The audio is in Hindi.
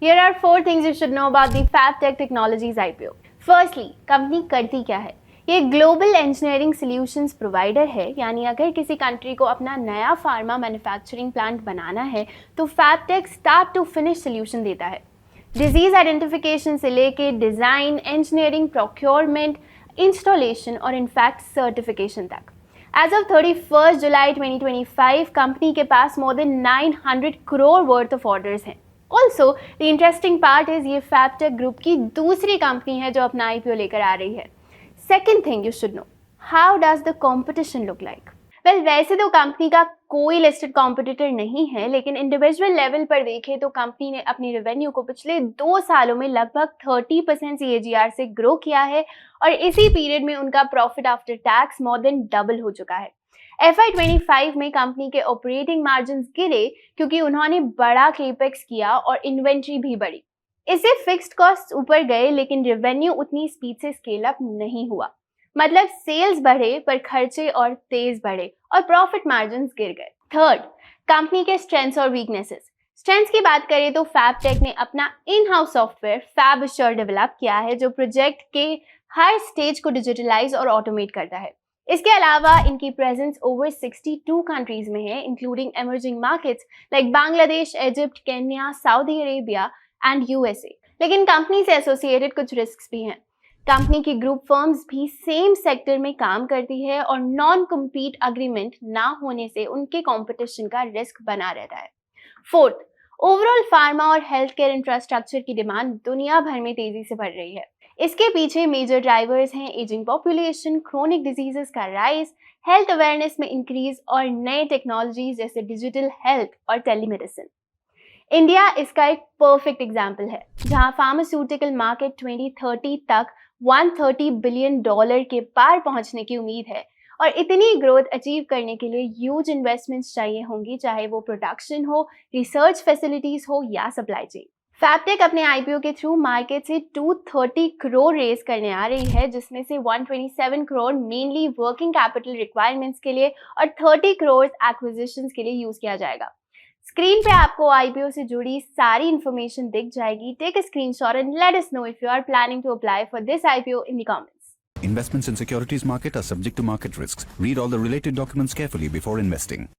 Here are 4 things you should know about the Fabtech Technologies IPO. Firstly, company करती क्या है? ये ग्लोबल इंजीनियरिंग सॉल्यूशंस प्रोवाइडर है, यानी अगर किसी कंट्री को अपना नया फार्मा मैन्युफैक्चरिंग प्लांट बनाना है तो फैबटेक स्टार्ट टू फिनिश सॉल्यूशन देता है। डिजीज आइडेंटिफिकेशन से लेके डिज़ाइन, इंजीनियरिंग, प्रोक्योरमेंट, इंस्टॉलेशन और इनफैक्ट सर्टिफिकेशन तक। As of 31st July 2025, company के पास more than 900 crore worth of orders हैं। Also, the interesting part is ये फैबटेक ग्रुप की दूसरी कंपनी है जो अपना IPO लेकर आ रही है। Second thing you should know, how does the competition look like? Well, वैसे तो कंपनी का कोई लिस्टेड कॉम्पिटिटर नहीं है, लेकिन इंडिविजुअल लेवल पर देखें तो कंपनी ने अपनी रेवेन्यू को पिछले 2 सालों में लगभग 30% CAGR से ग्रो किया है और इसी पीरियड में उनका profit after tax more than double हो चुका है। FY25 में कंपनी के ऑपरेटिंग मार्जिन्स गिरे क्योंकि उन्होंने बड़ा केपेक्स किया और इन्वेंट्री भी बढ़ी। इससे फिक्स्ड कॉस्ट ऊपर गए लेकिन रेवेन्यू उतनी स्पीड से स्केल अप नहीं हुआ। मतलब सेल्स बढ़े पर खर्चे और तेज बढ़े और प्रॉफिट मार्जिन्स गिर गए। थर्ड, कंपनी के स्ट्रेंथ्स और वीकनेसेस। स्ट्रेंथ्स की बात करें तो फैबटेक ने अपना in house software fab assure develop किया है जो प्रोजेक्ट के हर स्टेज को डिजिटलाइज और ऑटोमेट करता है। इसके अलावा इनकी प्रेजेंस ओवर 62 कंट्रीज में है, including emerging markets like Bangladesh, Egypt, Kenya, Saudi Arabia and USA। लेकिन कंपनी से एसोसिएटेड कुछ रिस्क्स भी हैं। कंपनी की ग्रुप फर्म्स भी सेम सेक्टर में काम करती है और नॉन कम्पीट अग्रीमेंट ना होने से उनके कंपटीशन का रिस्क बना रहता है। फोर्थ, ओवरऑल फार्मा और हेल्थ केयर इंफ्रास्ट्रक्चर की डिमांड दुनिया भर में तेजी से बढ़ रही है। इसके पीछे मेजर ड्राइवर्स हैं एजिंग पॉपुलेशन, क्रोनिक डिजीजेस का राइज, हेल्थ अवेयरनेस में इंक्रीज और नए टेक्नोलॉजीज जैसे डिजिटल हेल्थ और टेलीमेडिसिन। इंडिया इसका एक परफेक्ट एग्जाम्पल है, जहां फार्मास्यूटिकल मार्केट 2030 तक $130 बिलियन के पार पहुंचने की उम्मीद है और इतनी ग्रोथ अचीव करने के लिए ह्यूज इन्वेस्टमेंट्स चाहिए होंगी, चाहे वो प्रोडक्शन हो, रिसर्च फैसिलिटीज हो या सप्लाई चेन। फैबटेक अपने IPO के थ्रू मार्केट से 230 करोड़ रेज करने आ रही है, जिसमें से 127 crore mainly working capital requirements के लिए और 30 करोड़ एक्विजिशंस के लिए यूज किया जाएगा। स्क्रीन पे आपको IPO से जुड़ी सारी इंफॉर्मेशन दिख जाएगी। Take a screenshot and let us know if you are planning to apply for this IPO in the comments. Investments in securities market are subject to market risks. Read all the related documents carefully before investing.